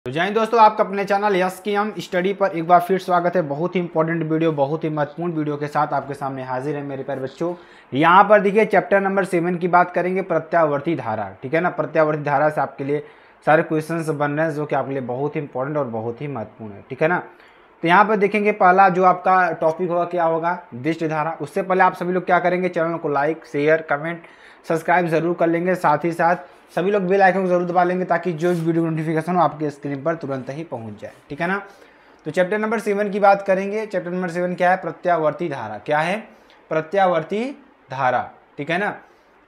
तो जय हिंद दोस्तों, आपका अपने चैनल यस की हम स्टडी पर एक बार फिर स्वागत है। बहुत ही इंपॉर्टेंट वीडियो, बहुत ही महत्वपूर्ण वीडियो के साथ आपके सामने हाजिर है मेरे प्यारे बच्चों। यहाँ पर देखिए चैप्टर नंबर 7 की बात करेंगे, प्रत्यावर्ती धारा। ठीक है ना, प्रत्यावर्ती धारा से आपके लिए सारे क्वेश्चंस बन रहे हैं जो कि आपके लिए बहुत ही इंपॉर्टेंट और बहुत ही महत्वपूर्ण है। ठीक है ना, तो यहाँ पर देखेंगे पहला जो आपका टॉपिक होगा क्या होगा, दिष्ट धारा। उससे पहले आप सभी लोग क्या करेंगे, चैनल को लाइक शेयर कमेंट सब्सक्राइब जरूर कर लेंगे। साथ ही साथ सभी लोग बेल आइकन को जरूर दबा लेंगे ताकि जो वीडियो नोटिफिकेशन हो आपके स्क्रीन पर तुरंत ही पहुंच जाए। ठीक है ना, तो चैप्टर नंबर 7 की बात करेंगे। चैप्टर नंबर 7 क्या है, प्रत्यावर्ती धारा। क्या है, प्रत्यावर्ती धारा। ठीक है ना,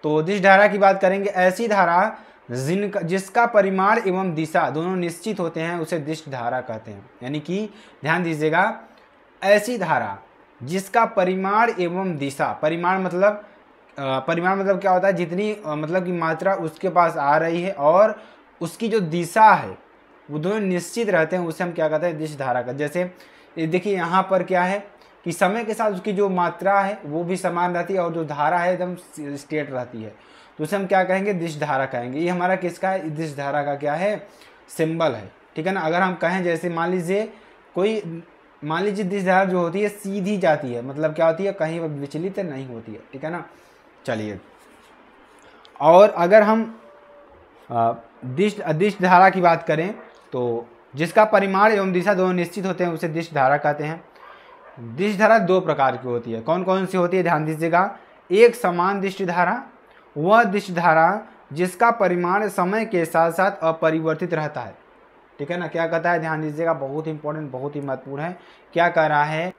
तो दिष्ट धारा की बात करेंगे। ऐसी धारा जिसका परिमाण एवं दिशा दोनों निश्चित होते हैं उसे दिष्ट धारा कहते हैं। यानी कि ध्यान दीजिएगा, ऐसी धारा जिसका परिमाण एवं दिशा, परिमाण मतलब क्या होता है, जितनी मतलब की मात्रा उसके पास आ रही है और उसकी जो दिशा है वो दोनों निश्चित रहते हैं, उसे हम क्या कहते हैं, दिष्ट धारा का। जैसे देखिए यहाँ पर क्या है कि समय के साथ उसकी जो मात्रा है वो भी समान रहती है और जो धारा है एकदम स्ट्रेट रहती है, तो उसे हम क्या कहेंगे, दिष्ट धारा कहेंगे। ये हमारा किसका है, दिष्ट धारा का क्या है, सिंबल है। ठीक है ना, अगर हम कहें जैसे मान लीजिए दिष्ट धारा जो होती है सीधी जाती है, मतलब क्या होती है, कहीं विचलित नहीं होती है। ठीक है ना, चलिए, और अगर हम दिष्ट धारा की बात करें तो जिसका परिमाण एवं दिशा दोनों निश्चित होते हैं उसे दिष्ट धारा कहते हैं। दिष्ट धारा दो प्रकार की होती है। कौन कौन सी होती है, ध्यान दीजिएगा। एक समान दिष्ट धारा, वह दिष्ट धारा जिसका परिमाण समय के साथ साथ अपरिवर्तित रहता है। ठीक है ना, क्या कहता है, ध्यान दीजिएगा, बहुत इंपॉर्टेंट बहुत ही महत्वपूर्ण है। क्या कह रहा है,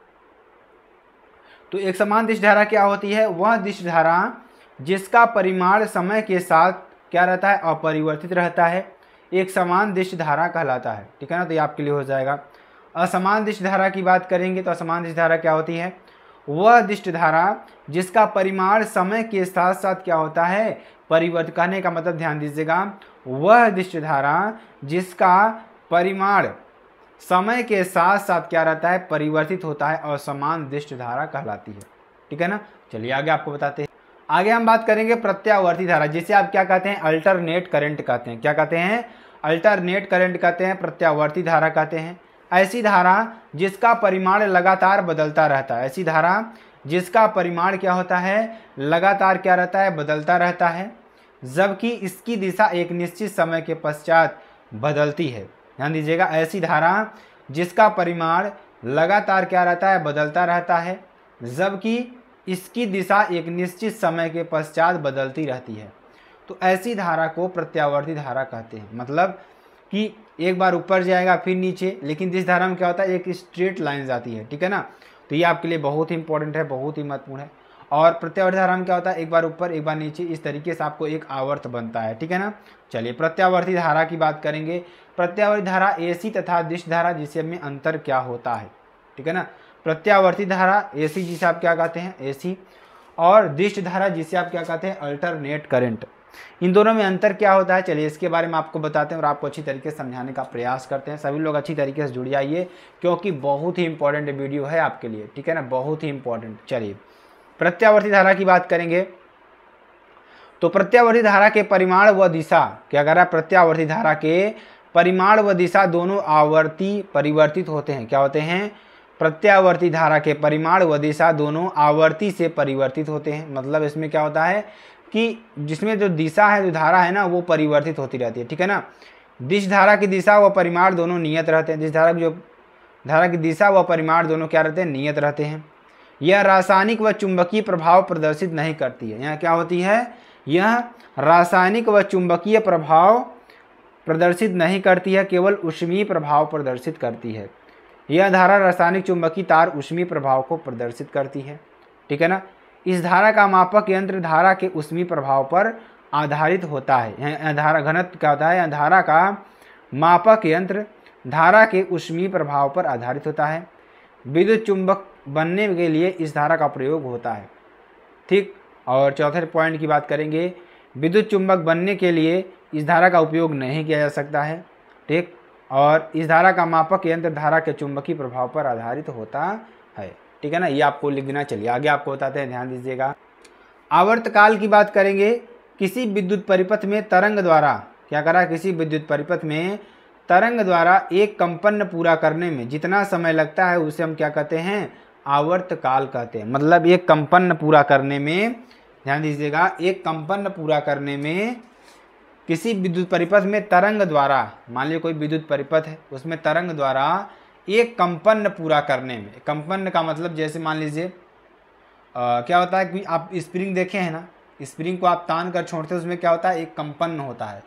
तो एक समान दिष्ट धारा क्या होती है, वह दिष्ट धारा जिसका परिमाण समय के साथ क्या रहता है, अपरिवर्तित रहता है, एक समान दिष्ट धारा कहलाता है। ठीक है ना, तो ये आपके लिए हो जाएगा। असमान दिष्ट धारा की बात करेंगे तो असमान दिष्ट धारा क्या होती है, वह दिष्ट धारा जिसका परिमाण समय के साथ साथ क्या होता है, परिवर्तित। कहने का मतलब ध्यान दीजिएगा, वह दिष्ट धारा जिसका परिमाण समय के साथ साथ क्या रहता है, परिवर्तित होता है, असमान दिष्ट धारा कहलाती है। ठीक है ना, चलिए आगे आपको बताते हैं। आगे हम बात करेंगे प्रत्यावर्ती धारा, जिसे आप क्या कहते हैं, अल्टरनेट करंट कहते हैं। क्या कहते हैं, अल्टरनेट करंट कहते हैं, प्रत्यावर्ती धारा कहते हैं। ऐसी धारा जिसका परिमाण लगातार बदलता रहता है, ऐसी धारा जिसका परिमाण क्या होता है, लगातार क्या रहता है, बदलता रहता है, जबकि इसकी दिशा एक निश्चित समय के पश्चात बदलती है। ध्यान दीजिएगा, ऐसी धारा जिसका परिमाण लगातार क्या रहता है, बदलता रहता है, जबकि इसकी दिशा एक निश्चित समय के पश्चात बदलती रहती है, तो ऐसी धारा को प्रत्यावर्ती धारा कहते हैं। मतलब कि एक बार ऊपर जाएगा फिर नीचे, लेकिन दिस धारा में क्या होता है, एक स्ट्रेट लाइन जाती है। ठीक है ना, तो ये आपके लिए बहुत ही इंपॉर्टेंट है, बहुत ही महत्वपूर्ण है। और प्रत्यावर्ती धारा में क्या होता है, एक बार ऊपर एक बार नीचे, इस तरीके से आपको एक आवर्त बनता है। ठीक है ना, चलिए प्रत्यावर्ती धारा की बात करेंगे। प्रत्यावर्ती धारा एसी तथा दिष्ट धारा जिसे में अंतर क्या होता है। ठीक है ना, प्रत्यावर्ती धारा एसी जिसे आप क्या कहते हैं, एसी, और दिष्ट धारा जिसे आप क्या कहते हैं, अल्टरनेट करंट। इन दोनों में अंतर क्या होता है, चलिए इसके बारे में आपको बताते हैं और आपको अच्छी तरीके से समझाने का प्रयास करते हैं। सभी लोग अच्छी तरीके से जुड़ जाइए क्योंकि बहुत ही इंपॉर्टेंट वीडियो है आपके लिए। ठीक है ना, बहुत ही इंपॉर्टेंट। चलिए प्रत्यावर्ती धारा की बात करेंगे तो प्रत्यावर्ती धारा के परिमाण व दिशा, क्या कह रहा है, प्रत्यावर्ती धारा के परिमाण व दिशा दोनों आवर्ती परिवर्तित होते हैं। क्या होते हैं, प्रत्यावर्ती धारा के परिमाण व दिशा दोनों आवर्ती से परिवर्तित होते हैं। मतलब इसमें क्या होता है कि जिसमें जो दिशा है, जो धारा है ना, वो परिवर्तित होती रहती है। ठीक है ना, दिश धारा की दिशा व परिमाण दोनों नियत रहते हैं। दिश धारा की जो धारा की दिशा व परिमाण दोनों क्या रहते हैं, नियत रहते हैं। यह रासायनिक व चुंबकीय प्रभाव प्रदर्शित नहीं करती है। यहाँ क्या होती है, यह रासायनिक व चुंबकीय प्रभाव प्रदर्शित नहीं करती है, केवल ऊष्मीय प्रभाव प्रदर्शित करती है। यह धारा रासायनिक चुंबकीय तार ऊष्मीय प्रभाव को प्रदर्शित करती है। ठीक है ना, इस धारा का मापक यंत्र धारा के ऊष्मीय प्रभाव पर आधारित होता है। धारा घनत्व क्या होता है, धारा का मापक यंत्र धारा के ऊष्मीय प्रभाव पर आधारित होता है। विद्युत चुंबक बनने के लिए इस धारा का प्रयोग होता है। ठीक, और चौथे पॉइंट की बात करेंगे, विद्युत चुंबक बनने के लिए इस धारा का उपयोग नहीं किया जा सकता है। ठीक, और इस धारा का मापक यंत्र धारा के चुंबकीय प्रभाव पर आधारित होता है। ठीक है ना, ये आपको लिख देना। चलिए आगे आपको बताते हैं, ध्यान दीजिएगा। आवर्तकाल की बात करेंगे। किसी विद्युत परिपथ में तरंग द्वारा क्या करा, किसी विद्युत परिपथ में तरंग द्वारा एक कंपन पूरा करने में जितना समय लगता है उसे हम क्या कहते हैं, आवर्त काल कहते हैं। मतलब एक कंपन पूरा करने में, ध्यान दीजिएगा, एक कंपन पूरा करने में किसी विद्युत परिपथ में तरंग द्वारा, मान लीजिए कोई विद्युत परिपथ है उसमें तरंग द्वारा एक कंपन पूरा करने में, कंपन का मतलब जैसे मान लीजिए क्या होता है कि आप स्प्रिंग देखे हैं ना, स्प्रिंग को आप तान कर छोड़ते हैं उसमें क्या होता है, एक कंपन होता है।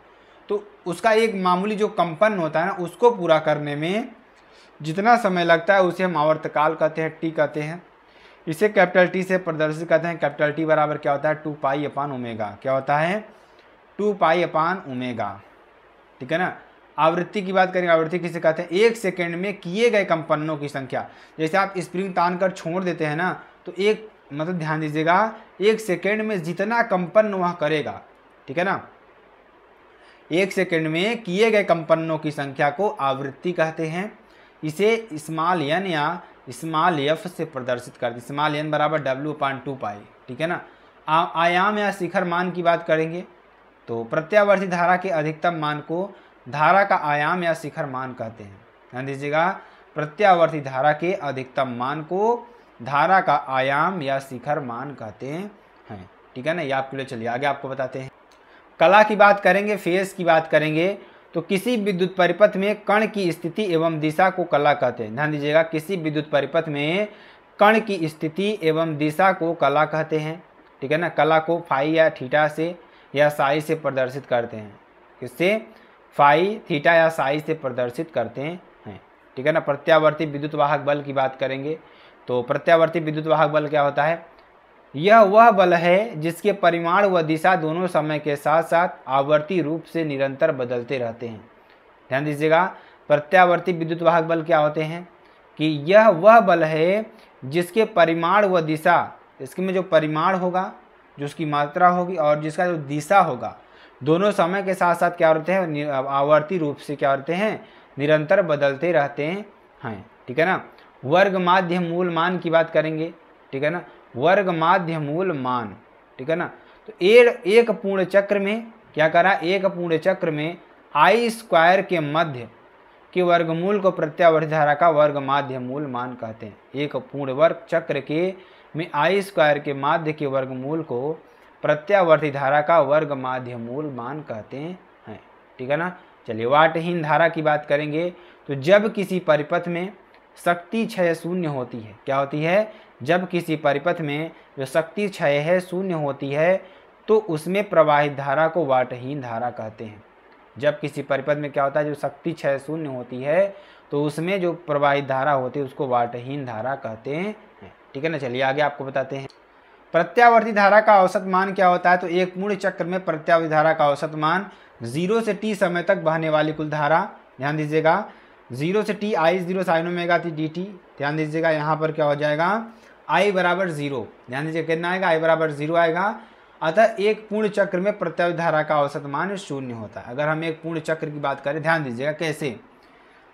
तो उसका एक मामूली जो कंपन होता है ना उसको पूरा करने में जितना समय लगता है उसे हम आवर्तकाल कहते हैं, टी कहते हैं। इसे कैपिटल टी से प्रदर्शित करते हैं। कैपिटल टी बराबर क्या होता है, 2π/ω। क्या होता है, 2π/ω। ठीक है ना। आवृत्ति की बात करेंगे, आवृत्ति किसे कहते हैं, एक सेकेंड में किए गए कंपनों की संख्या। जैसे आप स्प्रिंग तान कर छोड़ देते हैं ना, तो एक मतलब ध्यान दीजिएगा, एक सेकेंड में जितना कंपन वह करेगा, ठीक है ना, एक सेकेंड में किए गए कंपनों की संख्या को आवृत्ति कहते हैं। इसे स्मॉल एन या स्मॉल एफ से प्रदर्शित करते हैं। स्मॉल एन बराबर W/2π, ठीक है ना। आयाम या शिखर मान की बात करेंगे तो प्रत्यावर्ती धारा के अधिकतम मान को धारा का आयाम या शिखर मान कहते हैं। ध्यान दीजिएगा, प्रत्यावर्ती धारा के अधिकतम मान को धारा का आयाम या शिखर मान कहते हैं, ठीक है ना। ये आपके लिए, चलिए आगे आपको बताते हैं। कला की बात करेंगे, फेज की बात करेंगे तो किसी विद्युत परिपथ में कण की स्थिति एवं दिशा को कला कहते हैं। ध्यान दीजिएगा, किसी विद्युत परिपथ में कण की स्थिति एवं दिशा को कला कहते हैं, ठीक है ना। कला को फाई या थीटा से या साई से प्रदर्शित करते हैं। किससे, फाई, थीटा या साई से प्रदर्शित करते हैं, ठीक है ना। प्रत्यावर्ती विद्युत वाहक बल की बात करेंगे तो प्रत्यावर्ती विद्युत वाहक बल क्या होता है, यह वह बल है जिसके परिमाण व दिशा दोनों समय के साथ साथ आवर्ती रूप से निरंतर बदलते रहते हैं। ध्यान दीजिएगा, प्रत्यावर्ती विद्युत वाहक बल क्या होते हैं कि यह वह बल है जिसके परिमाण व दिशा, इसके में जो परिमाण होगा, जो उसकी मात्रा होगी और जिसका जो दिशा होगा, दोनों समय के साथ साथ क्या होते हैं, आवर्ती रूप से क्या होते हैं, निरंतर बदलते रहते हैं, ठीक है ना। वर्ग माध्य मूल मान की बात करेंगे, ठीक है ना, वर्ग माध्य मूल मान, ठीक है ना। तो एक पूर्ण चक्र में क्या करा, एक पूर्ण चक्र में I² के मध्य के वर्गमूल को प्रत्यावर्ती धारा का वर्ग माध्य मूल मान कहते हैं। एक पूर्ण वर्ग चक्र के में I² के माध्य के वर्गमूल को प्रत्यावर्ती धारा का वर्ग माध्य मूल मान कहते हैं, ठीक है ना। चलिए वाटहीन धारा की बात करेंगे तो जब किसी परिपथ में शक्ति क्षय शून्य होती है, क्या होती है, जब किसी परिपथ में जो शक्ति क्षय है शून्य होती है तो उसमें प्रवाहित धारा को वाटहीन धारा कहते हैं। जब किसी परिपथ में क्या होता है, जो शक्ति क्षय शून्य होती है तो उसमें जो प्रवाहित धारा होती है उसको वाटहीन धारा कहते हैं, ठीक है ना। चलिए आगे आपको बताते हैं। प्रत्यावर्ती धारा का औसत मान क्या होता है, तो एक पूर्ण चक्र में प्रत्यावर्ती धारा का औसत मान 0 से t समय तक बहने वाली कुल धारा। ध्यान दीजिएगा, 0 से t I0 sin ω dt। ध्यान दीजिएगा, यहाँ पर क्या हो जाएगा, I बराबर 0। ध्यान दीजिए कितना आएगा, I बराबर 0 आएगा। अतः एक पूर्ण चक्र में प्रत्यावर्ती धारा का औसत मान 0 होता है। अगर हम एक पूर्ण चक्र की बात करें, ध्यान दीजिएगा कैसे,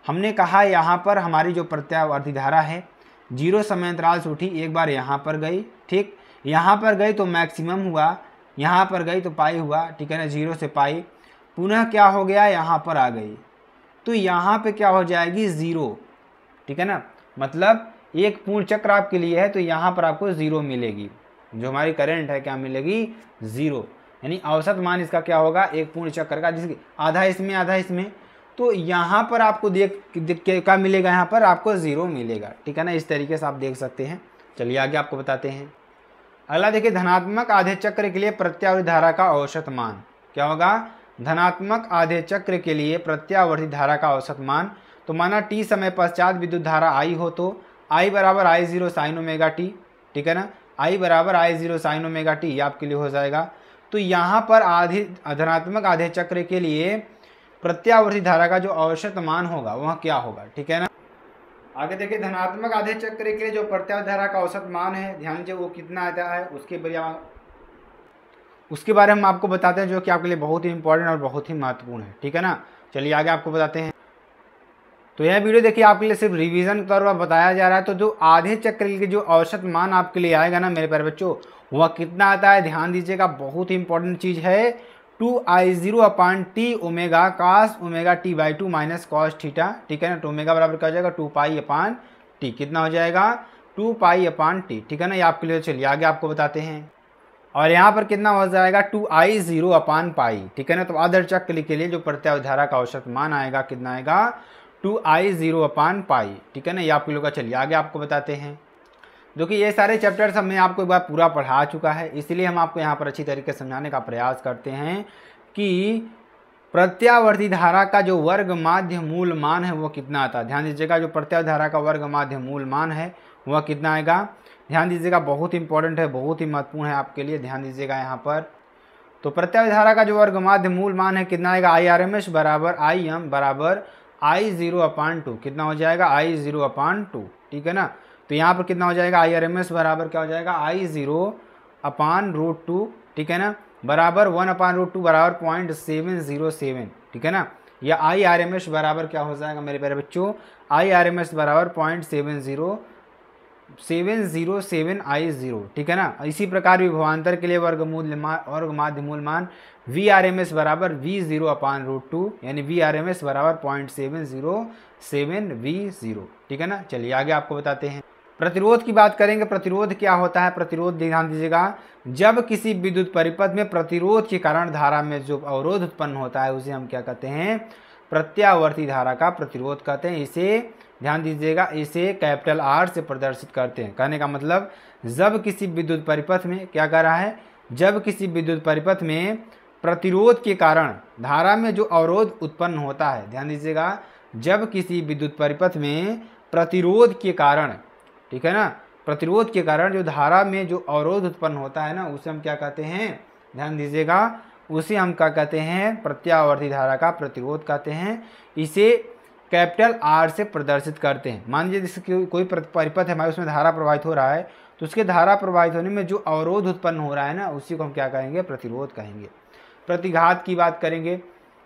हमने कहा यहाँ पर हमारी जो प्रत्यावर्ती धारा है 0 समय अंतराल से उठी, एक बार यहाँ पर गई, ठीक, यहाँ पर गई तो मैक्सिमम हुआ, यहाँ पर गई तो पाई हुआ, ठीक है ना, 0 से पाई, पुनः क्या हो गया, यहाँ पर आ गई तो यहाँ पे क्या हो जाएगी, 0, ठीक है ना। मतलब एक पूर्ण चक्र आपके लिए है तो यहाँ पर आपको 0 मिलेगी, जो हमारी करंट है क्या मिलेगी, 0। यानी औसत मान इसका क्या होगा, एक पूर्ण चक्र का, जिसकी आधा इसमें आधा इसमें, तो यहाँ पर आपको देख क्या मिलेगा, यहाँ पर आपको 0 मिलेगा, ठीक है ना। इस तरीके से आप देख सकते हैं। चलिए आगे आपको बताते हैं। अगला देखिए, धनात्मक आधे चक्र के लिए प्रत्यावर्ती धारा का औसत मान क्या होगा, धनात्मक आधे चक्र के लिए प्रत्यावर्ती धारा का औसत मान। तो माना t समय पश्चात विद्युत धारा I हो तो I बराबर I0 sin ω t, ठीक है ना, I बराबर I0 sin ω t, ये आपके लिए हो जाएगा। तो यहाँ पर धनात्मक आधे चक्र के लिए प्रत्यावर्ती धारा का जो औसत मान होगा वह क्या होगा, ठीक है ना। आगे देखिए, धनात्मक आधे चक्र के लिए जो प्रत्यावर्ती धारा का औसत मान है, ध्यान दीजिए वो कितना आता है, उसके बारे में हम आपको बताते हैं, जो कि आपके लिए बहुत ही इंपॉर्टेंट और बहुत ही महत्वपूर्ण है, ठीक है ना। चलिए आगे आपको बताते हैं। तो यह वीडियो देखिए आपके लिए सिर्फ रिवीजन के तौर पर बताया जा रहा है। तो जो आधे चक्र के जो औसत मान आपके लिए आएगा ना मेरे प्यारे बच्चों, वह कितना आता है, ध्यान दीजिएगा, बहुत ही इंपॉर्टेंट चीज़ है, 2I0 upon T omega cos omega T by 2 minus cos theta, ठीक है ना। तो ओमेगा बराबर क्या हो जाएगा 2 पाई अपान टी, कितना हो जाएगा 2 पाई अपान टी, ठीक है ना। ये आपके लिए, चलिए आगे आपको बताते हैं। और यहाँ पर कितना हो जाएगा 2I0 अपान पाई, ठीक है ना। तो आदर चक्र के लिए जो प्रत्यावर्ती धारा का औसत मान आएगा कितना आएगा 2I0 अपान पाई, ठीक है ना। ये आपके लोग का, चलिए आगे आपको बताते हैं। जो कि ये सारे चैप्टर्स हमने आपको एक बार पूरा पढ़ा चुका है, इसलिए हम आपको यहाँ पर अच्छी तरीके से समझाने का प्रयास करते हैं कि प्रत्यावर्ती धारा का जो वर्ग माध्य मूल मान है वो कितना आता है। ध्यान दीजिएगा, जो प्रत्यावर्ती धारा का वर्ग माध्य मूल मान है वह कितना आएगा। ध्यान दीजिएगा, बहुत इंपॉर्टेंट है, बहुत ही महत्वपूर्ण है आपके लिए, ध्यान दीजिएगा यहाँ पर। तो प्रत्यावर्ती धारा का जो वर्ग माध्य मूल मान है कितना आएगा, IRMS बराबर IM बराबर I0 अपान 2, कितना हो जाएगा I0 अपान 2, ठीक है ना। तो यहाँ पर कितना हो जाएगा IRMS बराबर क्या हो जाएगा I0 अपान √2, ठीक है ना, बराबर 1 अपान √2 बराबर 0.707, ठीक है ना। या IRMS बराबर क्या हो जाएगा मेरे प्यारे बच्चों, IRMS बराबर 0.707 I0, ठीक है ना। इसी प्रकार विभवांतर के लिए वर्ग माध्य मूल मान VRMS बराबर V0 अपान √2, यानी VRMS बराबर 0.707 V0, ठीक है ना। चलिए आगे आपको बताते हैं। प्रतिरोध की बात करेंगे। प्रतिरोध क्या होता है, प्रतिरोध ध्यान दीजिएगा, जब किसी विद्युत परिपथ में प्रतिरोध के कारण धारा में जो अवरोध उत्पन्न होता है उसे हम क्या कहते हैं, प्रत्यावर्ती धारा का प्रतिरोध कहते हैं। इसे ध्यान दीजिएगा, इसे कैपिटल R से प्रदर्शित करते हैं। कहने का मतलब, जब किसी विद्युत परिपथ में क्या कर रहा है, जब किसी विद्युत परिपथ में प्रतिरोध के कारण धारा में जो अवरोध उत्पन्न होता है, ध्यान दीजिएगा, जब किसी विद्युत परिपथ में प्रतिरोध के कारण, ठीक है ना, प्रतिरोध के कारण जो धारा में जो अवरोध उत्पन्न होता है ना उसे हम क्या कहते हैं, ध्यान दीजिएगा, उसे हम क्या कहते हैं, प्रत्यावर्ती धारा का प्रतिरोध कहते हैं। इसे कैपिटल R से प्रदर्शित करते हैं। मान लीजिए जैसे कोई परिपथ है हमारे, उसमें धारा प्रवाहित हो रहा है, तो उसके धारा प्रवाहित होने में जो अवरोध उत्पन्न हो रहा है ना उसी को हम क्या कहेंगे, प्रतिरोध कहेंगे। प्रतिघात की बात करेंगे,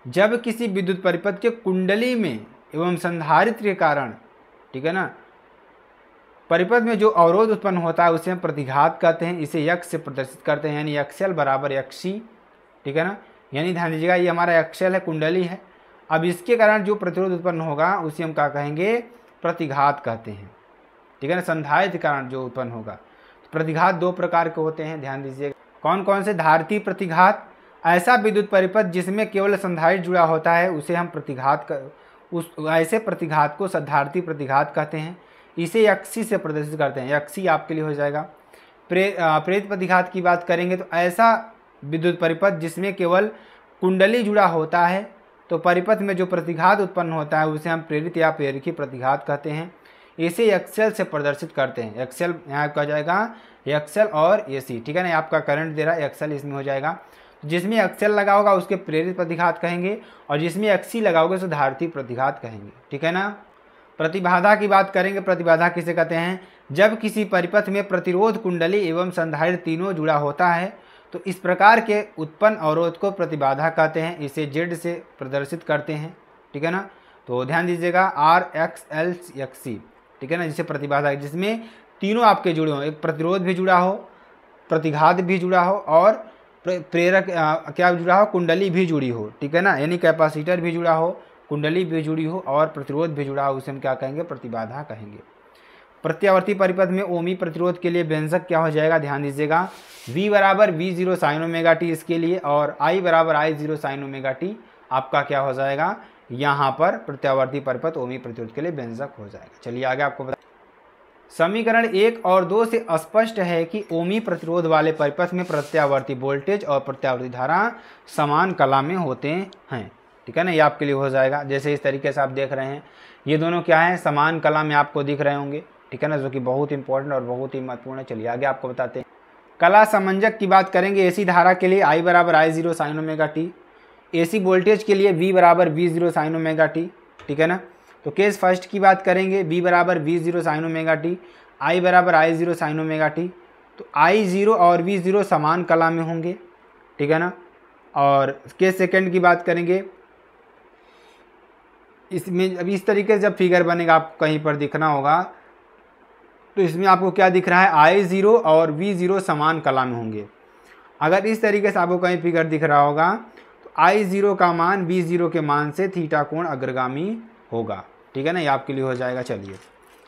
जब किसी विद्युत परिपथ के कुंडली में एवं संधारित्र के कारण, ठीक है ना, परिपथ में जो अवरोध उत्पन्न होता है उसे हम प्रतिघात कहते हैं। इसे यक्ष से प्रदर्शित करते हैं, यानी XL बराबर XC, ठीक है ना। यानी ध्यान दीजिएगा, ये हमारा XL है, कुंडली है। अब इसके कारण जो प्रतिरोध उत्पन्न होगा उसे हम क्या कहेंगे, प्रतिघात कहते हैं, ठीक है ना। संधारित्र के कारण जो उत्पन्न होगा। तो प्रतिघात दो प्रकार के होते हैं, ध्यान दीजिएगा। कौन कौन से, धारिती प्रतिघात, ऐसा विद्युत परिपथ जिसमें केवल संधारित्र जुड़ा होता है उसे हम ऐसे प्रतिघात को धारिती प्रतिघात कहते हैं। इसे XC से प्रदर्शित करते हैं, XC आपके लिए हो जाएगा। प्रेरित प्रतिघात की बात करेंगे तो ऐसा विद्युत परिपथ जिसमें केवल कुंडली जुड़ा होता है, तो परिपथ में जो प्रतिघात उत्पन्न होता है उसे हम प्रेरित या प्रेरकी प्रतिघात कहते हैं। इसे XL से प्रदर्शित करते हैं। XL यहाँ कहा जाएगा XL और AC, ठीक है ना। आपका करंट दे रहा है XL, इसमें हो जाएगा। जिसमें XL लगा होगा उसके प्रेरित प्रतिघात कहेंगे, और जिसमें XC लगा होगा उसे धारिती प्रतिघात कहेंगे, ठीक है ना। प्रतिबाधा की बात करेंगे। प्रतिबाधा किसे कहते हैं, जब किसी परिपथ में प्रतिरोध, कुंडली एवं संधारित्र तीनों जुड़ा होता है तो इस प्रकार के उत्पन्न अवरोध को प्रतिबाधा कहते हैं। इसे Z से प्रदर्शित करते हैं, ठीक है ना। तो ध्यान दीजिएगा, R X L XC, ठीक है ना, जिसे प्रतिबाधा, जिसमें तीनों आपके जुड़े हों, एक प्रतिरोध भी जुड़ा हो, प्रतिघात भी जुड़ा हो और प्रेरक क्या जुड़ा हो, कुंडली भी जुड़ी हो, ठीक है ना। यानी कैपेसिटर भी जुड़ा हो, कुंडली भी जुड़ी हो और प्रतिरोध भी जुड़ा हो, उसे हम क्या कहेंगे, प्रतिबाधा कहेंगे। प्रत्यावर्ती परिपथ में ओमी प्रतिरोध के लिए व्यंजक क्या हो जाएगा, ध्यान दीजिएगा, V बराबर V0 sin ओमेगा टी इसके लिए, और I बराबर I0 sin ओमेगा टी आपका क्या हो जाएगा, यहाँ पर प्रत्यावर्ती परिपथ ओमी प्रतिरोध के लिए व्यंजक हो जाएगा। चलिए आगे आपको बता, समीकरण 1 और 2 से स्पष्ट है कि ओमी प्रतिरोध वाले परिपथ में प्रत्यावर्ती वोल्टेज और प्रत्यावर्ती धारा समान कला में होते हैं, ठीक है ना। ये आपके लिए हो जाएगा। जैसे इस तरीके से आप देख रहे हैं, ये दोनों क्या है, समान कला में आपको दिख रहे होंगे, ठीक है ना, जो कि बहुत इंपॉर्टेंट और बहुत ही महत्वपूर्ण है। चलिए आगे आपको बताते हैं। कला समंजक की बात करेंगे। AC धारा के लिए I बराबर I0 sin omega T, AC voltage के लिए V बराबर V0 sin ओमेगा टी, ठीक है ना। तो केस फर्स्ट की बात करेंगे, V बराबर V0 sin omega T, I बराबर I0 sin ओमेगा टी। तो I0 और V0 समान कला में होंगे, ठीक है ना। और केस सेकंड की बात करेंगे, इसमें अभी इस तरीके से जब फिगर बनेगा आपको कहीं पर दिखना होगा, तो इसमें आपको क्या दिख रहा है, I0 और V0 समान कला में होंगे। अगर इस तरीके से आपको कहीं फिगर दिख रहा होगा तो I0 का मान V0 के मान से थीटा कोण अग्रगामी होगा, ठीक है ना, ये आपके लिए हो जाएगा। चलिए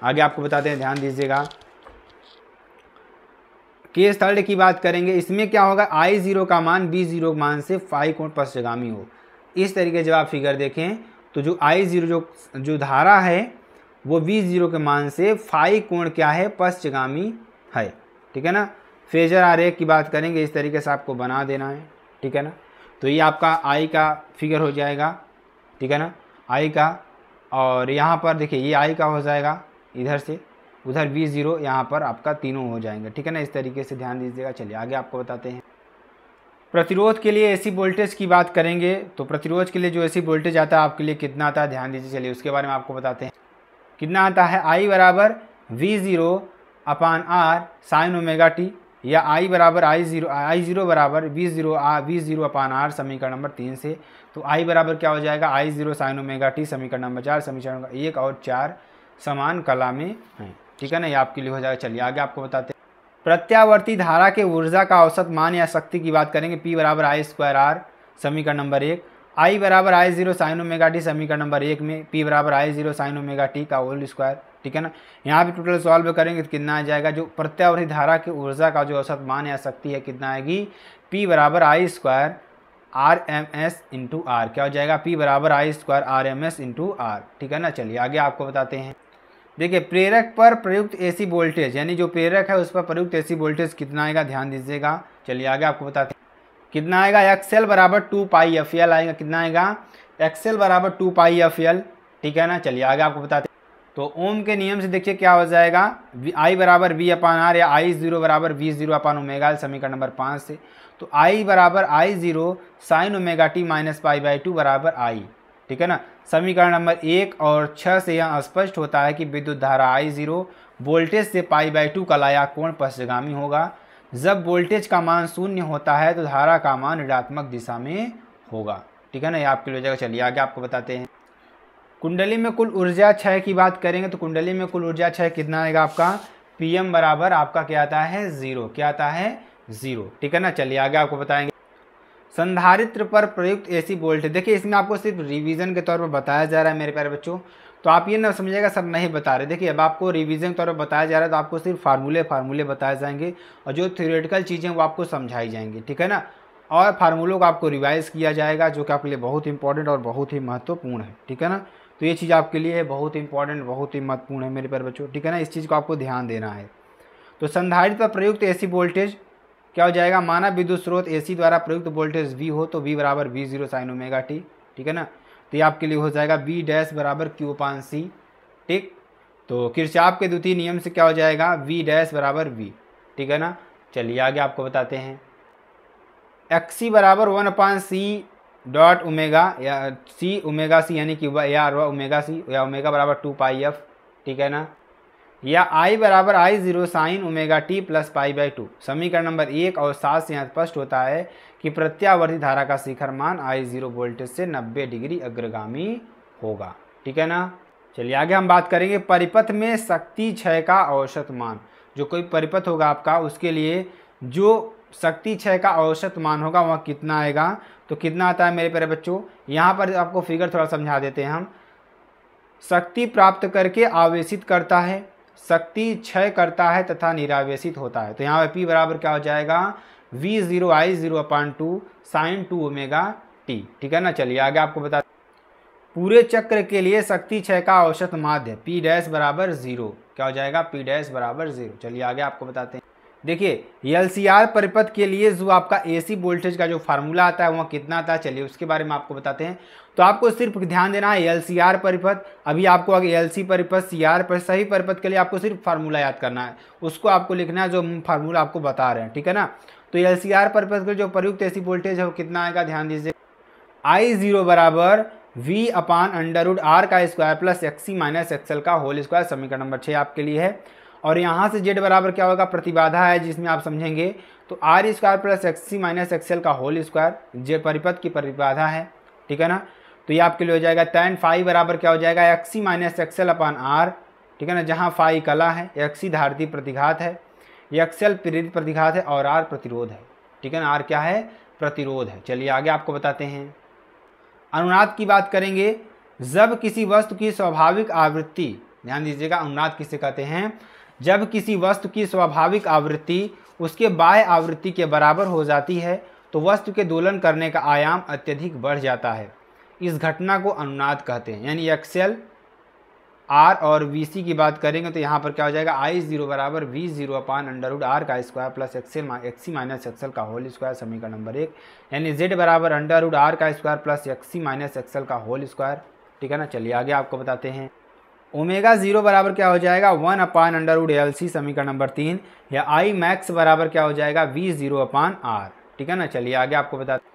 आगे आपको बताते हैं, ध्यान दीजिएगा। केस थर्ड की बात करेंगे, इसमें क्या होगा, I0 का मान V0 मान से फाई कोण पश्चगामी हो। इस तरीके जब आप फिगर देखें तो जो I0 जो धारा है वो V0 के मान से फाई कोण क्या है, पश्चगामी है, ठीक है ना। फेजर आरेख की बात करेंगे, इस तरीके से आपको बना देना है, ठीक है ना। तो ये आपका I का फिगर हो जाएगा, ठीक है ना, I का, और यहाँ पर देखिए ये I का हो जाएगा, इधर से उधर V0, यहाँ पर आपका तीनों हो जाएंगे, ठीक है ना। इस तरीके से ध्यान दीजिएगा। चलिए आगे आपको बताते हैं। प्रतिरोध के लिए एसी वोल्टेज की बात करेंगे, तो प्रतिरोध के लिए जो एसी वोल्टेज आता है आपके लिए कितना आता है, ध्यान दीजिए। चलिए उसके बारे में आपको बताते हैं। कितना आता है, I बराबर V0 अपान R साइन ओमेगा टी, या I बराबर I0 बराबर V0 अपान R समीकरण नंबर 3 से। तो I बराबर क्या हो जाएगा, I0 साइन ओमेगा टी, समीकरण नंबर 4, समीकरण 1 और 4 समान कला में हैं, ठीक है ना, ये आपके लिए हो जाएगा। चलिए आगे आपको बताते हैं। प्रत्यावर्ती धारा के ऊर्जा का औसत मान या शक्ति की बात करेंगे, P बराबर I स्क्वायर R समीकरण नंबर 1, I बराबर I0 साइन ओमेगा टी समीकरण नंबर 1 में P बराबर I0 साइन ओमेगा टी का होल स्क्वायर, ठीक है ना। यहाँ पे टोटल सॉल्व करेंगे तो कितना आ जाएगा, जो प्रत्यावर्ती धारा के ऊर्जा का जो औसत मान या शक्ति है कितना आएगी, P बराबर I square RMS into R, क्या हो जाएगा, P बराबर I square RMS into R, ठीक है ना। चलिए आगे आपको बताते हैं। देखिए प्रेरक पर प्रयुक्त एसी वोल्टेज, यानी जो प्रेरक है उस पर प्रयुक्त एसी वोल्टेज कितना आएगा, ध्यान दीजिएगा। चलिए आगे आपको बताते हैं कितना आएगा, XL बराबर 2 पाई FL आएगा, कितना आएगा, XL बराबर 2 पाई FL, ठीक है ना। चलिए आगे आपको बताते हैं। तो ओम के नियम से देखिए क्या हो जाएगा, I बराबर V अपान R या I0 बराबर V0 अपान ओमेगा, समीकरण नंबर 5 से। तो I बराबर I0 sine omega T minus pi by 2 बराबर I, ठीक है ना। समीकरण नंबर 1 और 6 से यह स्पष्ट होता है कि विद्युत धारा I0 वोल्टेज से पाई बाई 2 का लाया कोण पश्चगामी होगा। जब वोल्टेज का मान 0 होता है तो धारा का मान ऋणात्मक दिशा में होगा, ठीक है ना, ये आपके लिए हो जाएगा। चलिए आगे आपको बताते हैं। कुंडली में कुल ऊर्जा क्षय की बात करेंगे तो कुंडली में कुल ऊर्जा क्षय कितना आएगा आपका, PM बराबर आपका क्या आता है, 0, क्या आता है, 0, ठीक है ना। चलिए आगे आपको बताएंगे। संधारित्र पर प्रयुक्त एसी वोल्टेज, देखिए इसमें आपको सिर्फ रिवीजन के तौर पर बताया जा रहा है मेरे प्यारे बच्चों, तो आप ये ना समझिएगा सर नहीं बता रहे। देखिए अब आपको रिवीजन के तौर पर बताया जा रहा है तो आपको सिर्फ फार्मूले बताए जाएंगे और जो थ्योरेटिकल चीज़ें वो आपको समझाई जाएंगी, ठीक है ना। और फार्मूलों को आपको रिवाइज किया जाएगा जो कि आपके लिए बहुत इंपॉर्टेंट और बहुत ही महत्वपूर्ण है, ठीक है ना। तो ये चीज़ आपके लिए बहुत इंपॉर्टेंट, बहुत ही महत्वपूर्ण है मेरे प्यारे बच्चों, ठीक है ना, इस चीज़ को आपको ध्यान देना है। तो संधारित्र पर प्रयुक्त एसी वोल्टेज क्या हो जाएगा, माना विद्युत स्रोत AC द्वारा प्रयुक्त वोल्टेज V हो तो V बराबर V0 साइन ओमेगा टी, ठीक है ना। तो ये आपके लिए हो जाएगा V डैश बराबर Q अपान C, ठीक। तो किरचॉफ के द्वितीय नियम से क्या हो जाएगा, V डैश बराबर V, ठीक है ना। चलिए आगे आपको बताते हैं। XC बराबर 1 अपान C डॉट ओमेगा, या C ओमेगा C यानी कि या ओमेगा C, या ओमेगा बराबर 2 पाई F, ठीक है ना, या I बराबर I0 sine omega T plus pi by 2, समीकरण नंबर 1 और 7 से यहाँ स्पष्ट होता है कि प्रत्यावर्ती धारा का शिखर मान I0 वोल्टेज से 90 डिग्री अग्रगामी होगा, ठीक है ना। चलिए आगे हम बात करेंगे परिपथ में शक्ति क्षय का औसत मान। जो कोई परिपथ होगा आपका उसके लिए जो शक्ति क्षय का औसत मान होगा वह कितना आएगा, तो कितना आता है मेरे प्यारे बच्चों, यहाँ पर आपको फिगर थोड़ा समझा देते हैं हम। शक्ति प्राप्त करके आवेशित करता है, शक्ति क्षय करता है तथा निरावेशित होता है। तो यहाँ पर P बराबर क्या हो जाएगा, V0 I0 अपान 2 साइन 2 ओमेगा टी, ठीक है ना। चलिए आगे आपको बता, पूरे चक्र के लिए शक्ति क्षय का औसत माध्य P डैश बराबर 0, क्या हो जाएगा, P डैश बराबर 0। चलिए आगे आपको बताते हैं। देखिए LCR परिपथ के लिए जो आपका AC वोल्टेज का जो फार्मूला आता है वह कितना आता है, चलिए उसके बारे में आपको बताते हैं। तो आपको सिर्फ ध्यान देना है LCR परिपथ, अभी आपको आगे LC परिपथ, CR पर सही परिपथ के लिए आपको सिर्फ फार्मूला याद करना है, उसको आपको लिखना है जो फार्मूला आपको बता रहे हैं, ठीक है ना। तो LCR परिपथ के जो प्रयुक्त AC वोल्टेज है वो कितना आएगा, ध्यान दीजिए, I0 बराबर V upon under root R का square plus XC minus XL का होल स्क्वायर, समीकरण नंबर 6 आपके लिए है। और यहाँ से Z बराबर क्या होगा, प्रतिबाधा है जिसमें आप समझेंगे, तो R square plus XC minus XL का होल स्क्वायर Z परिपथ की प्रतिबाधा है, ठीक है ना। तो ये आपके लिए हो जाएगा tan फाई बराबर क्या हो जाएगा, XC माइनस XL अपान R, ठीक है ना, जहाँ फाई कला है, XC धारती प्रतिघात है, XL प्रेरित प्रतिघात है और R प्रतिरोध है, ठीक है ना। आर क्या है, प्रतिरोध है। चलिए आगे आपको बताते हैं। अनुनाद की बात करेंगे, जब किसी वस्तु की स्वाभाविक आवृत्ति, ध्यान दीजिएगा अनुनाद किसे कहते हैं, जब किसी वस्तु की स्वाभाविक आवृत्ति उसके बाह्य आवृत्ति के बराबर हो जाती है तो वस्तु के दोलन करने का आयाम अत्यधिक बढ़ जाता है। इस घटना को अनुनाद कहते हैं। यानी एक्सएल, आर और वीसी की बात करेंगे तो यहाँ पर क्या हो जाएगा, I0 बराबर V0 अपान अंडर आर का square plus XC minus XL का होल स्क्वायर, समीकरण नंबर 1। यानी Z बराबर अंडर आर का square plus XC minus XL का होल स्क्वायर, ठीक है ना। चलिए आगे आपको बताते हैं। ओमेगा 0 बराबर क्या हो जाएगा, 1 अपान अंडर LC, समीकरण नंबर 3। या I मैक्स बराबर क्या हो जाएगा, V0 अपान आर, ठीक है ना। चलिए आगे आपको बताते हैं।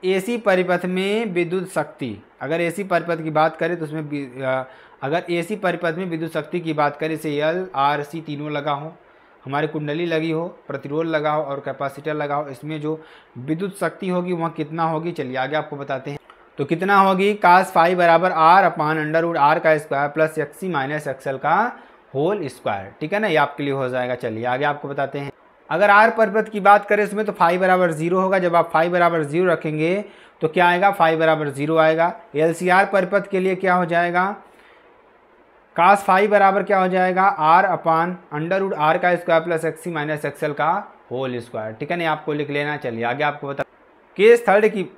एसी परिपथ में विद्युत शक्ति, अगर एसी परिपथ की बात करें तो उसमें अगर एसी परिपथ में विद्युत शक्ति की बात करें, से L, R, C तीनों लगा हो, हमारी कुंडली लगी हो, प्रतिरोध लगा हो और कैपेसिटर लगा हो, इसमें जो विद्युत शक्ति होगी वह कितना होगी, चलिए आगे आपको बताते हैं। तो कितना होगी, कास फाई बराबर R अपान अंडर आर का square plus XC minus XL का होल स्क्वायर, ठीक है ना। ये आपके लिए हो जाएगा। चलिए आगे आपको बताते हैं। अगर आर परिपथ की बात करें इसमें तो फाई बराबर 0 होगा। जब आप फाई बराबर 0 रखेंगे तो क्या आएगा, फाई बराबर 0 आएगा। LCR परिपथ के लिए क्या हो जाएगा, कास फाई बराबर क्या हो जाएगा, आर अपान अंडर आर का square plus XC minus XL का होल स्क्वायर, ठीक है ना। आपको लिख लेना। चलिए आगे आपको बता, केस थर्ड की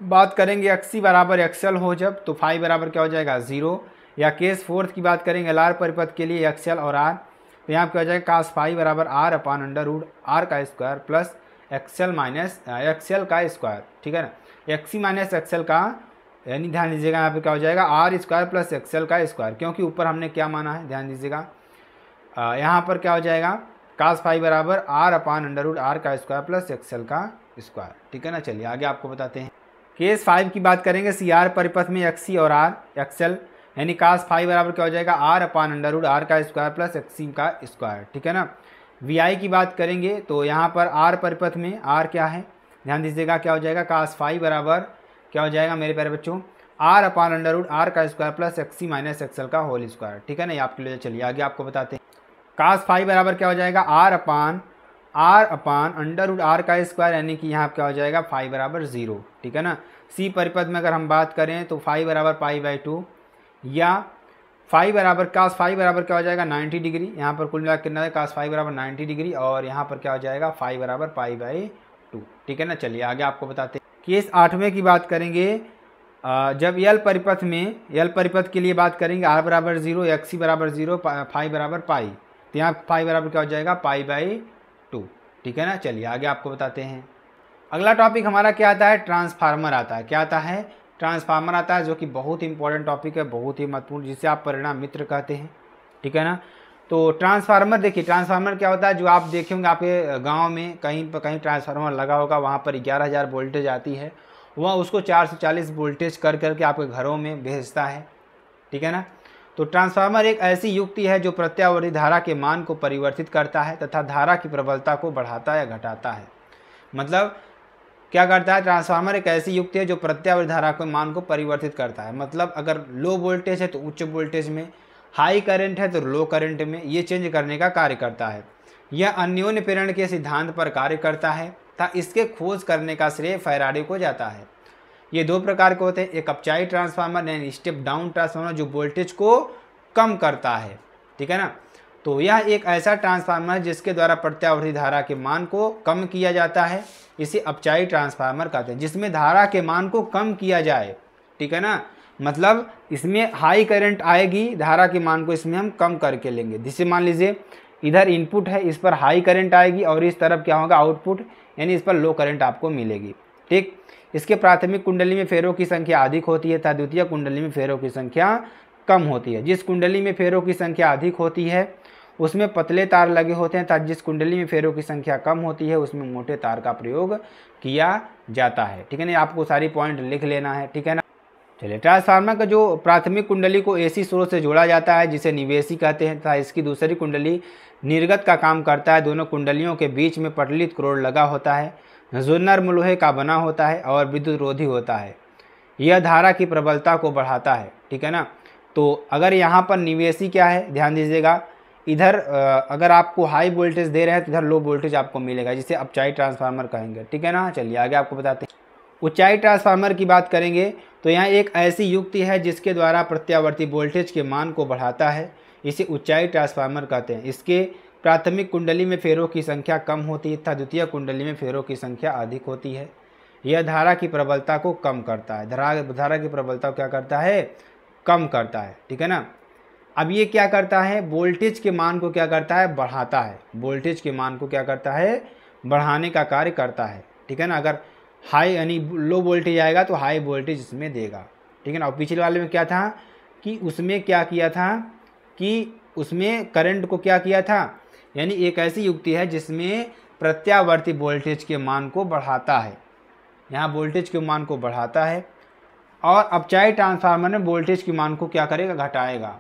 बात करेंगे, एक्सी बराबर एक्सएल हो जब तो फाई बराबर क्या हो जाएगा 0। या केस फोर्थ की बात करेंगे LR परिपथ के लिए एक्सएल और आर, तो यहाँ क्या हो जाएगा, कास फाई बराबर आर अपान अंडर आर का square plus XL minus XL का स्क्वायर, ठीक है ना। एक्सी माइनस एक्सएल का, यानी ध्यान दीजिएगा यहाँ पे क्या हो जाएगा, आर स्क्वायर प्लस एक्सएल का स्क्वायर, क्योंकि ऊपर हमने क्या माना है, ध्यान दीजिएगा। यहाँ पर क्या हो जाएगा, कास फाई बराबर आर अपान अंडर आर का स्क्वायर प्लस एक्सएल का स्क्वायर, ठीक है ना। चलिए आगे आपको बताते हैं। केस 5 की बात करेंगे, CR परिपथ में एक्सी और आर एक्सएल, यानी कास फाई बराबर क्या हो जाएगा, आर अपान अंडर आर का स्क्वायर प्लस एक्सी का स्क्वायर, ठीक है ना। VI की बात करेंगे तो यहाँ पर आर परिपथ में आर क्या है, ध्यान दीजिएगा, क्या हो जाएगा, कास फाई बराबर क्या हो जाएगा मेरे प्यारे बच्चों, आर अपान अंडर आर का square plus XC minus XL का होल स्क्वायर, ठीक है ना। ये आपके लिए। चलिए आगे आपको बताते हैं। कास फाई बराबर क्या हो जाएगा, आर अपान अंडर आर का स्क्वायर, यानी कि यहाँ क्या हो जाएगा, फाई बराबर 0, ठीक है ना। सी परिपथ में अगर हम बात करें तो फाई बराबर पाई बाई 2, या फाई बराबर कास फाई बराबर क्या हो जाएगा 90 डिग्री, यहाँ पर कुल मिला कितना है, कास फाई बराबर 90 डिग्री, और यहाँ पर क्या हो जाएगा, फाई बराबर पाई बाई 2, ठीक है ना। चलिए आगे आपको बताते हैं। केस 8वें की बात करेंगे, जब यल परिपथ के लिए बात करेंगे, आर बराबर 0, एक्सी बराबर 0, फाई बराबर पाई, तो यहाँ फाई बराबर क्या हो जाएगा, पाई बाई 2, ठीक है ना। चलिए आगे आपको बताते हैं। अगला टॉपिक हमारा क्या आता है, ट्रांसफार्मर आता है। क्या आता है, ट्रांसफार्मर आता है, जो कि बहुत ही इंपॉर्टेंट टॉपिक है, बहुत ही महत्वपूर्ण, जिसे आप परिणाम मित्र कहते हैं, ठीक है ना। तो ट्रांसफार्मर, देखिए ट्रांसफार्मर क्या होता है, जो आप देखेंगे आपके गांव में कहीं ट्रांसफार्मर लगा होगा, वहाँ पर 11,000 वोल्टेज आती है, वह उसको 440 वोल्टेज कर करके आपके घरों में भेजता है, ठीक है ना। तो ट्रांसफार्मर एक ऐसी युक्ति है जो प्रत्यावर्ती धारा के मान को परिवर्तित करता है तथा धारा की प्रबलता को बढ़ाता या घटाता है। मतलब क्या करता है, ट्रांसफार्मर एक ऐसी युक्ति है जो प्रत्यावर्ती धारा के मान को परिवर्तित करता है। मतलब अगर लो वोल्टेज है तो उच्च वोल्टेज में, हाई करंट है तो लो करंट में, ये चेंज करने का कार्य करता है। यह अन्योन्य प्रेरण के सिद्धांत पर कार्य करता है तथा इसके खोज करने का श्रेय फैराडे को जाता है। ये दो प्रकार के होते हैं, एक अपचाई ट्रांसफार्मर यानी स्टेप डाउन ट्रांसफार्मर जो वोल्टेज को कम करता है, ठीक है ना। तो यह एक ऐसा ट्रांसफार्मर है जिसके द्वारा प्रत्यावर्ती धारा के मान को कम किया जाता है, इसे अपचाई ट्रांसफार्मर कहते हैं, जिसमें धारा के मान को कम किया जाए, ठीक है ना। मतलब इसमें हाई करंट आएगी, धारा के मान को इसमें हम कम करके लेंगे। जैसे मान लीजिए इधर इनपुट है, इस पर हाई करंट आएगी और इस तरफ क्या होगा आउटपुट, यानी इस पर लो करंट आपको मिलेगी, ठीक। इसके प्राथमिक कुंडली में फेरों की संख्या अधिक होती है तथा द्वितीय कुंडली में फेरों की संख्या कम होती है। जिस कुंडली में फेरों की संख्या अधिक होती है उसमें पतले तार लगे होते हैं तथा जिस कुंडली में फेरों की संख्या कम होती है उसमें मोटे तार का प्रयोग किया जाता है, ठीक है ना। आपको सारी पॉइंट लिख लेना है, ठीक है ना। चलिए, ट्रांसफार्मर का जो प्राथमिक कुंडली को एसी स्रोत से जोड़ा जाता है जिसे निवेशी कहते हैं तथा इसकी दूसरी कुंडली निर्गत का काम करता है। दोनों कुंडलियों के बीच में पटलित क्रोड लगा होता है जो नर्म लोहे का बना होता है और विद्युत रोधी होता है। यह धारा की प्रबलता को बढ़ाता है, ठीक है ना। तो अगर यहाँ पर निवेशी क्या है, ध्यान दीजिएगा, इधर अगर आपको हाई वोल्टेज दे रहे हैं तो इधर लो वोल्टेज आपको मिलेगा, जिसे ऊंचाई ट्रांसफार्मर कहेंगे। ठीक है ना, चलिए आगे आपको बताते हैं। ऊंचाई ट्रांसफार्मर की बात करेंगे तो यहाँ एक ऐसी युक्ति है जिसके द्वारा प्रत्यावर्ती वोल्टेज के मान को बढ़ाता है, इसे ऊंचाई ट्रांसफार्मर कहते हैं। इसके प्राथमिक कुंडली में फेरों की संख्या कम होती है तथा द्वितीय कुंडली में फेरों की संख्या अधिक होती है। यह धारा की प्रबलता को कम करता है, धारा की प्रबलता को क्या करता है, कम करता है। ठीक है ना। अब ये क्या करता है, वोल्टेज के मान को क्या करता है, बढ़ाता है। वोल्टेज के मान को क्या करता है, बढ़ाने का कार्य करता है। ठीक है ना। अगर हाई यानी लो वोल्टेज आएगा तो हाई वोल्टेज इसमें देगा। ठीक है ना। और पिछले वाले में क्या था कि उसमें क्या किया था कि उसमें करंट को क्या किया था, यानी एक ऐसी युक्ति है जिसमें प्रत्यावर्ती वोल्टेज के मान को बढ़ाता है। यहाँ वोल्टेज के मान को बढ़ाता है और अपचाई ट्रांसफार्मर में वोल्टेज के मान को क्या करेगा, घटाएगा।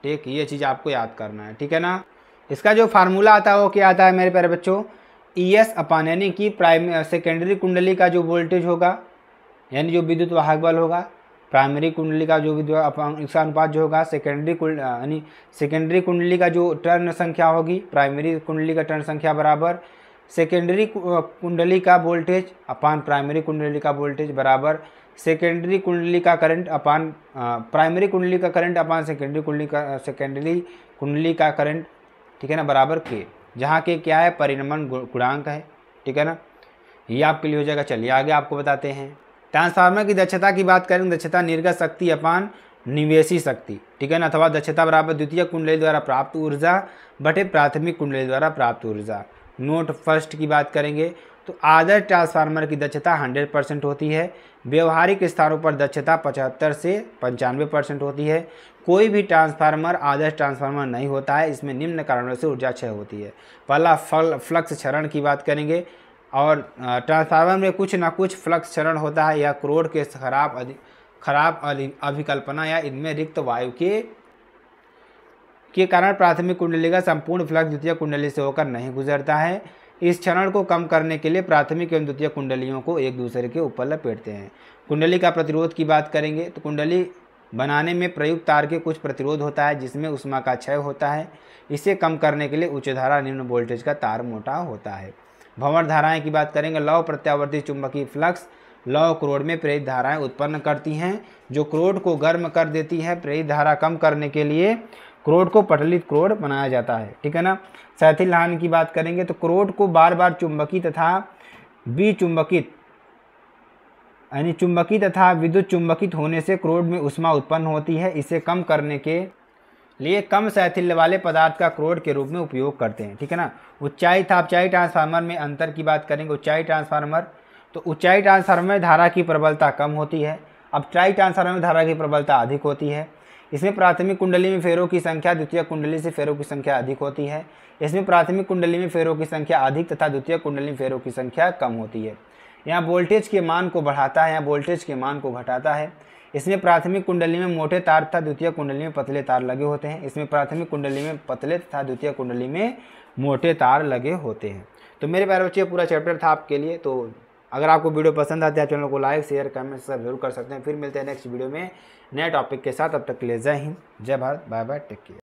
ठीक, ये चीज़ आपको याद करना है। ठीक है ना। इसका जो फार्मूला आता है वो क्या आता है मेरे प्यारे बच्चों, ES अपान यानी कि सेकेंडरी कुंडली का जो वोल्टेज होगा, यानी जो विद्युत वाहक बल होगा, प्राइमरी कुंडली का जो विद्युत इसका अनुपात जो होगा, यानी सेकेंडरी कुंडली का जो टर्न संख्या होगी, प्राइमरी कुंडली का टर्न संख्या बराबर सेकेंडरी कुंडली का वोल्टेज अपान प्राइमरी कुंडली का वोल्टेज बराबर सेकेंडरी कुंडली का करंट अपान प्राइमरी कुंडली का करंट अपान सेकेंडरी कुंडली का करंट। ठीक है ना, बराबर के, जहाँ के क्या है, परिनमन गुणांक है। ठीक है ना, ये आपके लिए हो जाएगा। चलिए आगे आपको बताते हैं। ट्रांसफार्मर की दक्षता की बात करें, दक्षता निर्गत शक्ति अपान निवेशी शक्ति। ठीक है ना, अथवा दक्षता बराबर द्वितीय कुंडली द्वारा प्राप्त ऊर्जा बटे प्राथमिक कुंडली द्वारा प्राप्त ऊर्जा। नोट फर्स्ट की बात करेंगे तो आदर्श ट्रांसफार्मर की दक्षता 100% होती है। व्यवहारिक स्थानों पर दक्षता 75 से 95% होती है। कोई भी ट्रांसफार्मर आदर्श ट्रांसफार्मर नहीं होता है, इसमें निम्न कारणों से ऊर्जा क्षय होती है। पहला फ्लक्स क्षरण की बात करेंगे, और ट्रांसफार्मर में कुछ ना कुछ फ्लक्स क्षरण होता है, या क्रोड के खराब अभिकल्पना या इनमें रिक्त वायु के कारण प्राथमिक कुंडली का संपूर्ण फ्लक्स द्वितीय कुंडली से होकर नहीं गुजरता है। इस क्षरण को कम करने के लिए प्राथमिक एवं द्वितीय कुंडलियों को एक दूसरे के ऊपर लपेटते हैं। कुंडली का प्रतिरोध की बात करेंगे तो कुंडली बनाने में प्रयुक्त तार के कुछ प्रतिरोध होता है जिसमें ऊष्मा का क्षय होता है। इसे कम करने के लिए उच्च धारा निम्न वोल्टेज का तार मोटा होता है। भंवर धाराएं की बात करेंगे, लौह प्रत्यावर्ती चुंबकीय फ्लक्स लौह क्रोड में प्रेरित धाराएं उत्पन्न करती हैं, जो क्रोड को गर्म कर देती है। प्रेरित धारा कम करने के लिए क्रोड को पटलित क्रोड बनाया जाता है। ठीक है ना। सहथिल लहान की बात करेंगे तो क्रोड को बार बार चुंबकी तथा विचुंबकित यानी चुंबकी तथा विद्युत चुंबकित होने से क्रोड में ऊष्मा उत्पन्न होती है। इसे कम करने के लिए कम सहथिल्य वाले पदार्थ का क्रोड के रूप में उपयोग करते हैं। ठीक है ना। ऊंचाई ट्रांसफार्मर में अंतर की बात करेंगे। ऊंचाई ट्रांसफार्मर में धारा की प्रबलता कम होती है। अपचाई ट्रांसफार्मर में धारा की प्रबलता अधिक होती है। इसमें प्राथमिक कुंडली में फेरों की संख्या द्वितीय कुंडली से फेरों की संख्या अधिक होती है। इसमें प्राथमिक कुंडली में फेरों की संख्या अधिक तथा द्वितीय कुंडली में फेरों की संख्या कम होती है। यहाँ वोल्टेज के मान को बढ़ाता है, यहाँ वोल्टेज के मान को घटाता है। इसमें प्राथमिक कुंडली में मोटे तार तथा द्वितीय कुंडली में पतले तार लगे होते हैं। इसमें प्राथमिक कुंडली में पतले तथा द्वितीय कुंडली में मोटे तार लगे होते हैं। तो मेरे प्यारे बच्चे पूरा चैप्टर था आपके लिए। तो अगर आपको वीडियो पसंद आती है चैनल को लाइक शेयर कमेंट सब जरूर कर सकते हैं। फिर मिलते हैं नेक्स्ट वीडियो में नए टॉपिक के साथ। अब तक के लिए जय हिंद, जय Bharat, bye bye, take care.